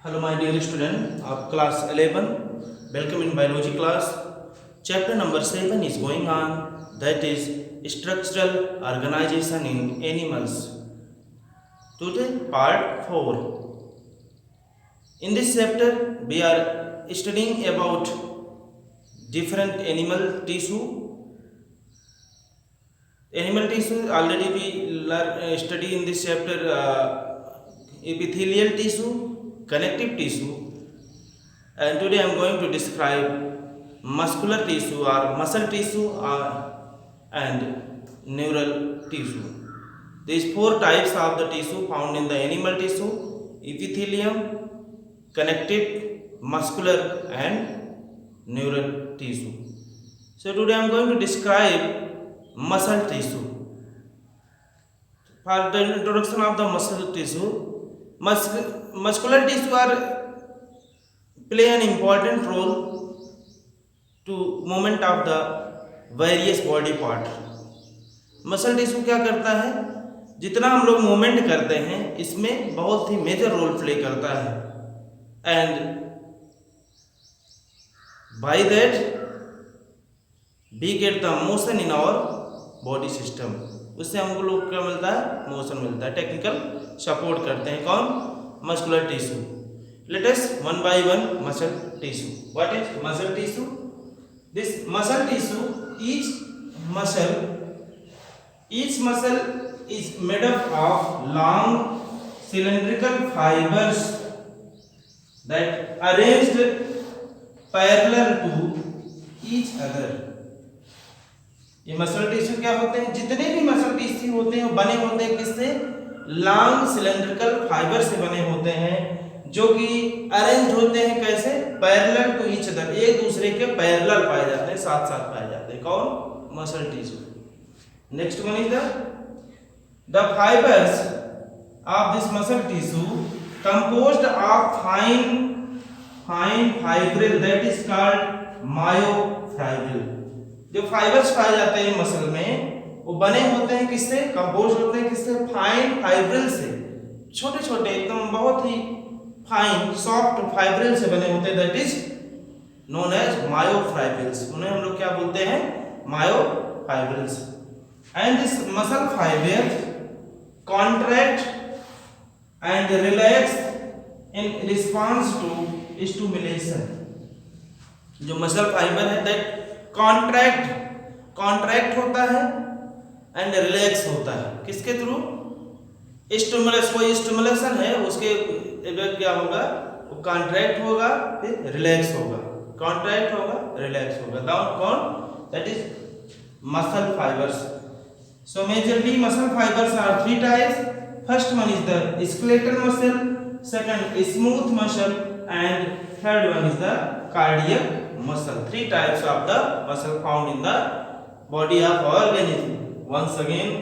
Hello my dear student of class 11, welcome in biology class. Chapter number 7 is going on, that is structural organization in animals. Today part 4. In this chapter we are studying about different animal tissue. Animal tissue already we study in this chapter epithelial tissue, connective tissue, and today I am going to describe muscular tissue or muscle tissue and neural tissue. These four types of the tissue found in the animal tissue: epithelium, connective, muscular and neural tissue. So today I am going to describe muscle tissue. For the introduction of the muscle tissue, muscular tissue are play an important role to movement of the various body part. Muscle tissue क्या करता है, जितना हम लोग movement करते हैं इसमें बहुत ही मेजर रोल प्ले करता है, and by that we get the motion in our body system. उससे हमको लोग क्या मिलता है, मोशन मिलता है. टेक्निकल सपोर्ट करते हैं कौन, muscular tissue. Let us one by one muscle tissue. What is muscle tissue? This muscle tissue, each muscle is made up of long cylindrical fibers that arranged parallel to each other. ये muscle tissue क्या होते हैं, जितने भी muscle tissue होते हैं वो बने होते हैं किससे, लॉन्ग सिलेंड्रिकल फाइबर से बने होते हैं, जो कि अरेंज होते हैं कैसे, पैरेलल टू ईच अदर, एक दूसरे के पैरेलल पाए जाते हैं, साथ साथ पाए जाते हैं. कौन, muscle tissue. Next one is the fibres of this muscle tissue composed of fine fibril that is called myofibril. जो फाइबर्स पाए जाते हैं मसल में वो बने होते हैं किससे, कंपोज होते हैं किससे, फाइन फाइब्रिल से. छोटे छोटे एकदम बहुत ही फाइन सॉफ्ट फाइब्रिल से बने होते हैं, that is known as myofibrils. उन्हें हम लोग क्या बोलते हैं, myofibrils. And this muscle fibre contract and relax in response to stimulation. जो मसल फाइबर है दैट कॉन्ट्रैक्ट होता है एंड रिलैक्स होता है, किसके थ्रू, स्टिमुलस. कोई स्टिमुलेशन है उसके इफेक्ट क्या होगा, वो कॉन्ट्रैक्ट होगा फिर रिलैक्स होगा, कॉन्ट्रैक्ट होगा रिलैक्स होगा. डाउन कौन, that is muscle fibres. So majorly muscle fibres are three types. First one is the skeletal muscle, second smooth muscle and third one is the cardiac muscle. Three types of the muscle found in the body of organism. Once again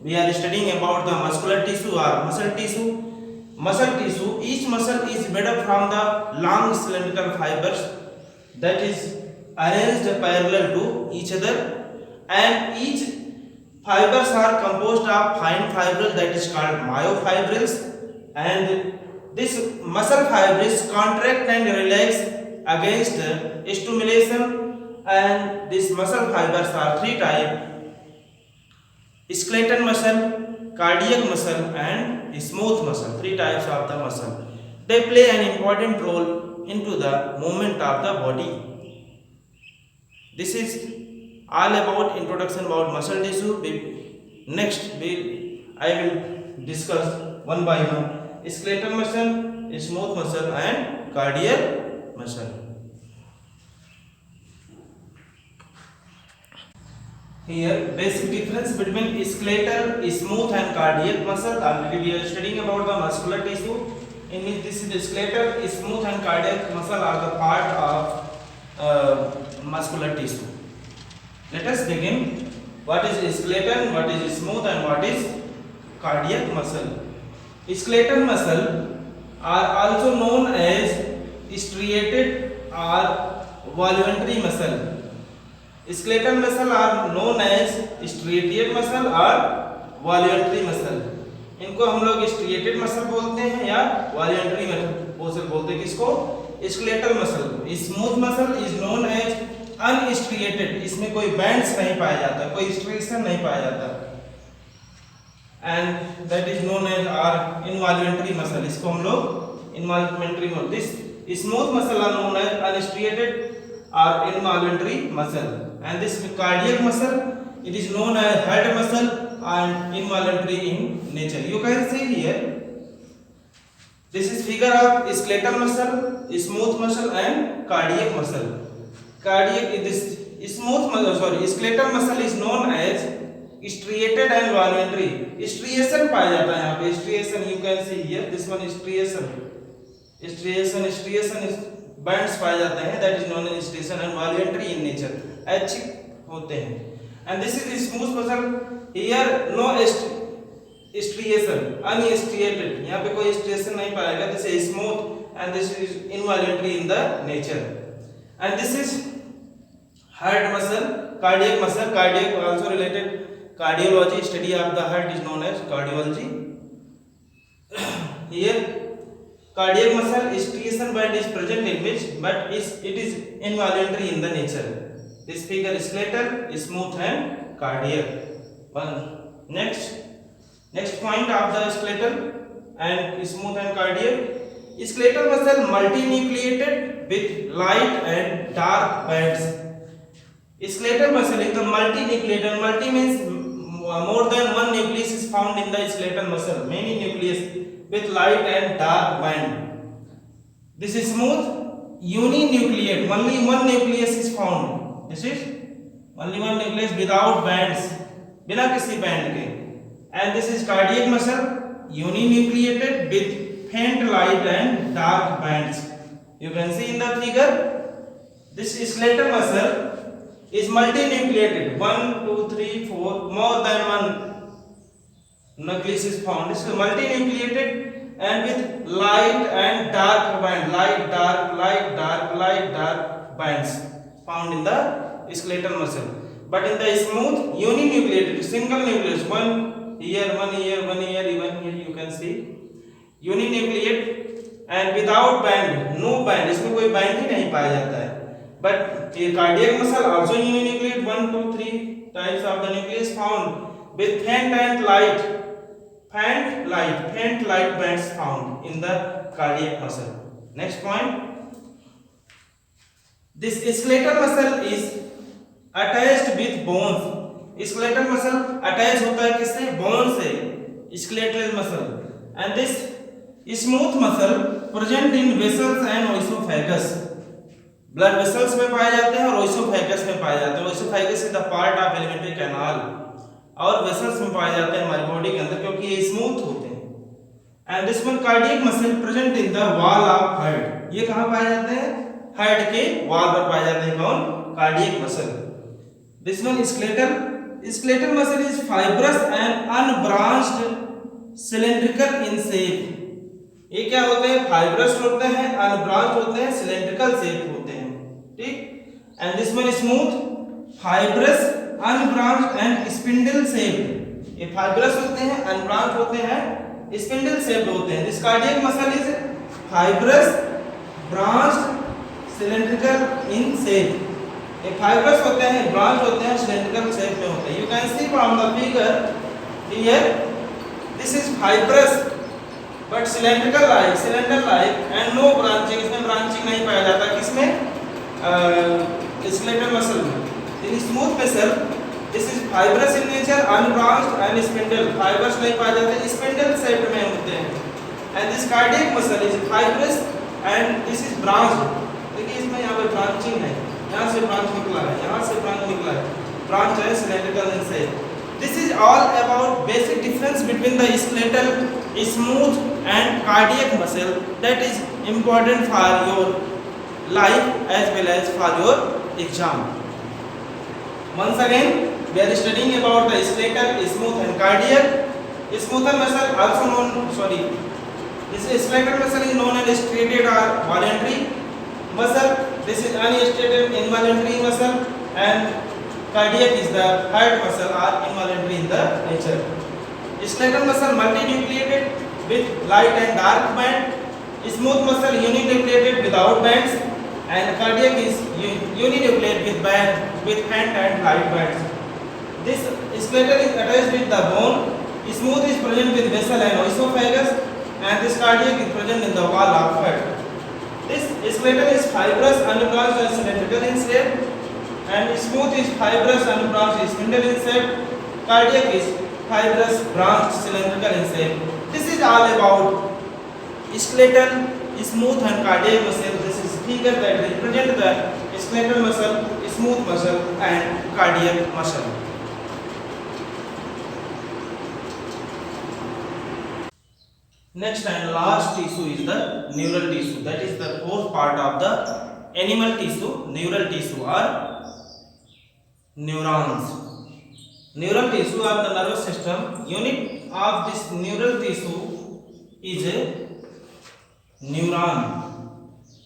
we are studying about the muscular tissue or muscle tissue. Muscle tissue, each muscle is made up from the long cylindrical fibers that is arranged parallel to each other, and each fibers are composed of fine fibrils that is called myofibrils, and this muscle fibers contract and relax against stimulation, and these muscle fibers are three types: skeletal muscle, cardiac muscle and smooth muscle. Three types of the muscle. They play an important role into the movement of the body. This is all about introduction about muscle tissue. Next I will discuss one by one skeletal muscle, smooth muscle and cardiac muscle. Here basic difference between skeletal, smooth and cardiac muscle. Already we are studying about the muscular tissue, in which this is the skeletal, smooth and cardiac muscle are the part of muscular tissue. Let us begin. What is skeletal, what is smooth and what is cardiac muscle? Skeletal muscle are also known as striated or voluntary muscle. Skeletal muscle are known as striated muscle or voluntary muscle. इनको हम लोग striated muscle बोलते हैं या voluntary muscle बोलते हैं। किसको? Skeletal muscle को। Smooth muscle is known as unstriated, इसमें कोई बैंड्स नहीं पाया जाता, कोई स्ट्रिएशन नहीं पाया जाता, and that is known as are involuntary muscle, इसको हम लोग involuntary muscle. This smooth muscle are known as unstriated or involuntary muscle, and this cardiac muscle, it is known as heart muscle and involuntary in nature. You can see here, this is figure of skeletal muscle, smooth muscle and cardiac muscle. Cardiac, this smooth muscle, sorry, skeletal muscle is known as striated and voluntary. Striation पाया जाता है यहाँ पे, striation you can see here, this one is striation is bands पाए जाते हैं, that is known as striation and voluntary in nature, ऐच्छिक होते हैं। And this is smooth muscle, here no striation, unstriated, यहाँ पे कोई स्ट्रिएशन नहीं पाएगा, this is smooth and this is involuntary in the nature. And this is heart muscle, cardiac muscle, cardiac also related cardiology, study of the heart is known as cardiology. Here cardiac muscle striation band is present in which, but it is involuntary in the nature. This figure is skeletal, smooth and cardiac. One next point of the skeletal and smooth and cardiac. Skeletal muscle multinucleated with light and dark bands. Skeletal muscle is the multinucleated. Multi means more than one nucleus is found in the skeletal muscle. Many nucleus with light and dark band. This is smooth, uninucleate, only one nucleus is found. This is only one nucleus without bands, बिना किसी band के. And this is cardiac muscle, uninucleated with faint light and dark bands. You can see in the figure, this skeletal muscle is multinucleated. 1, 2, 3, 4, more than one nucleus is found. This is multinucleated and with light and dark band, light dark bands found in the skeletal muscle. But in the smooth, uninucleated, single nucleus, one here, even here you can see, uninucleate and without band, no band, इसमें कोई band ही नहीं पाया जाता है. But a cardiac muscle also uninucleate, 1, 2, 3 types of the nucleus found with faint light bands found in the cardiac muscle. Next point, this skeletal muscle is attached with bones. Skeletal muscle attach होता है किससे? bone से, skeletal muscle. And this smooth muscle present in vessels and oesophagus. blood vessels में पाए जाते हैं और oesophagus में पाए जाते हैं. oesophagus is the part of alimentary canal. और वेसल्स में पाए जाते हैं हमारी बॉडी के अंदर, क्योंकि ये स्मूथ होते हैं. And this one cardiac muscle present in the wall of heart. ये कहां पाए जाते हैं? हार्ट के वॉल पर पाए जाते हैं. कौन? Cardiac muscle. This one skeletal muscle is fibrous and unbranched cylindrical in shape. ये क्या होते हैं? फाइब्रस होते हैं, अनब्रांच्ड होते हैं, सिलेंड्रिकल शेप होते हैं. ठीक. And this one smooth, fibrous, unbranched and spindle shaped. ये फाइब्रस होते हैं, अनब्रांच्ड होते हैं, स्पिंडल शेप्ड होते हैं. This cardiac muscle is fibrous, branched, cylindrical in shape. ये फाइब्रस होते हैं, ब्रांच होते हैं, सिलेंड्रिकल शेप में होते हैं. You can see from the figure here, this is fibrous but cylindrical like and no branching. इसमें ब्रांचिंग नहीं पाया जाता. किसमें? स्केलेटल मसल में. In smooth muscle, this is fibrous in nature, unbranched and spindle. Fibers नहीं पाए जाते, spindle shaped में होते हैं. And this cardiac muscle is fibrous and this is branched. देखिए इसमें यहाँ पे branching है, यहाँ से branch निकला है, यहाँ से branch निकला है, branch है cylindrical in shape. This is all about basic difference between the skeletal, smooth and cardiac muscle that is important for your life as well as for your exam. Once again, we are studying about the skeletal, smooth and cardiac. Smooth muscle also known, this skeletal muscle is known as striated or voluntary muscle. This is unstriated involuntary muscle, and cardiac is the heart muscle or involuntary in the nature. Skeletal muscle multinucleated with light and dark band. Smooth muscle uninucleated without bands, and cardiac is uninucleated with band with hand and light bands. This skeletal is attached with the bone. Smooth is present with vessel and esophagus, and this cardiac is present in the wall of heart. This skeletal is fibrous, unbranched and cylindrical in shape, and smooth is fibrous, unbranched, spindle in shape. Cardiac is fibrous, branched, cylindrical in shape. This is all about skeletal, smooth and cardiac muscle. This is figure that represent the skeletal muscle, smooth muscle and cardiac muscle. Next and last tissue is the neural tissue. That is the fourth part of the animal tissue. Neural tissue or neurons. Neural tissue of the nervous system. Unit of this neural tissue is a neuron.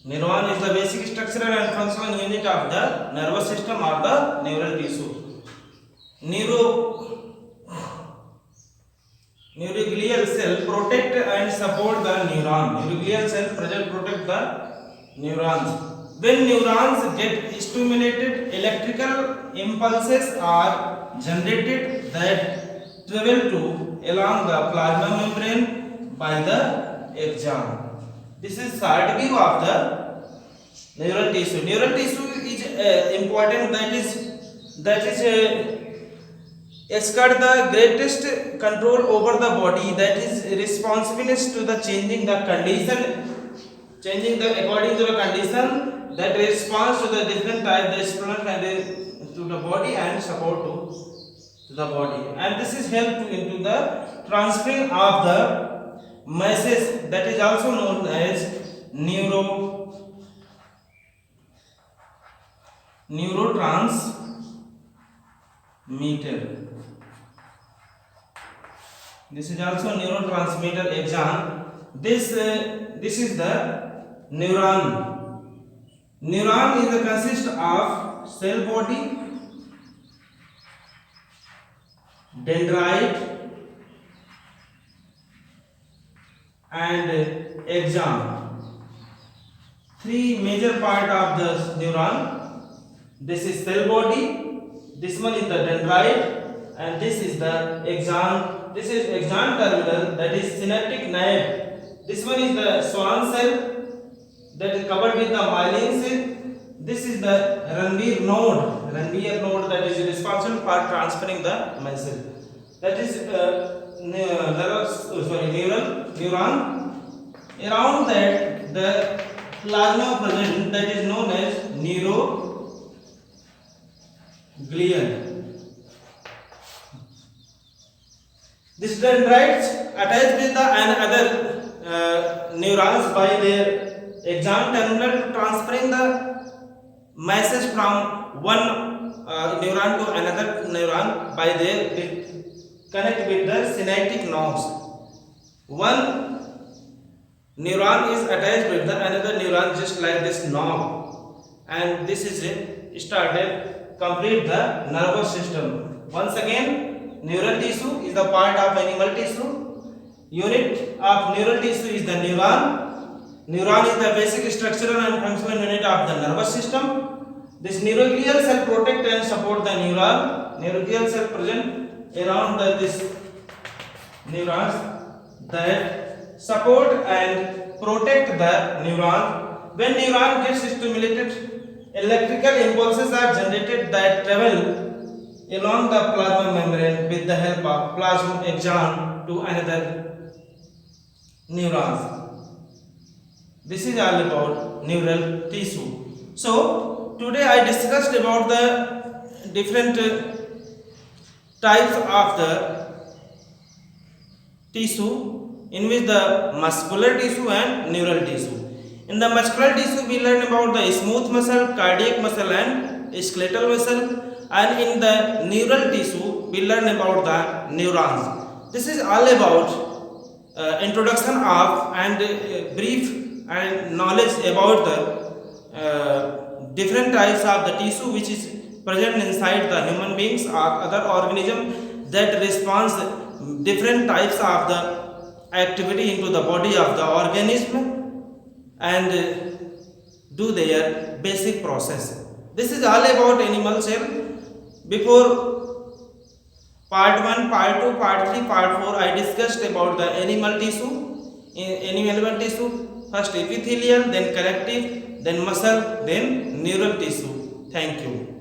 Neuron is the basic structural and functional unit of the nervous system or the neural tissue. Neuroglial cell protect and support the neuron. Neuroglial cell protect the neurons. When neurons get stimulated, electrical impulses are generated that travel to along the plasma membrane by the axon. This is third view of the neural tissue. Neural tissue is important. That is exert the greatest control over the body. That is responsible to the changing the according to the condition. That responds to the different type the stimulus to the body and support to the body. And this is help into the transferring of the message, that is also known as neurotransmitter. This is also neurotransmitter axon. This is the neuron. Neuron is the consist of cell body, dendrite and axon. Three major part of the neuron. This is cell body, this one is the dendrite, and this is the axon. This is axon terminal, that is synaptic nerve. This one is the Schwann cell, that is covered with the myelin cell. This is the Ranvier node, that is responsible for transferring the message. That is neuron. Around that the plasma present, that is known as neuroglial. This dendrites attached with the other neurons by their axon terminal to transferring the message from one neuron to another neuron by their connect with the synaptic nodes. One neuron is attached with the another neuron just like this knob, and this is started complete the nervous system. Once again, neural tissue is the part of animal tissue. Unit of neural tissue is the neuron. Neuron is the basic structural and functional unit of the nervous system. This neuroglial cell protect and support the neuron. Neuroglial cell present around this neurons that support and protect the neuron. When neuron gets stimulated, electrical impulses are generated that travel along the plasma membrane with the help of plasma axon to another neurons. This is all about neural tissue. So today I discussed about the different types of the tissue, in which the muscular tissue and neural tissue. In the muscular tissue we learn about the smooth muscle, cardiac muscle and skeletal muscle, and in the neural tissue we learn about the neurons. This is all about introduction of and brief and knowledge about the different types of the tissue which is present inside the human beings or other organism that responds different types of the activity into the body of the organism and do their basic process. This is all about animal cell. Before part 1, part 2, part 3, part 4, I discussed about the animal tissue. In animal tissue, first epithelial, then connective, then muscle, then neural tissue. Thank you.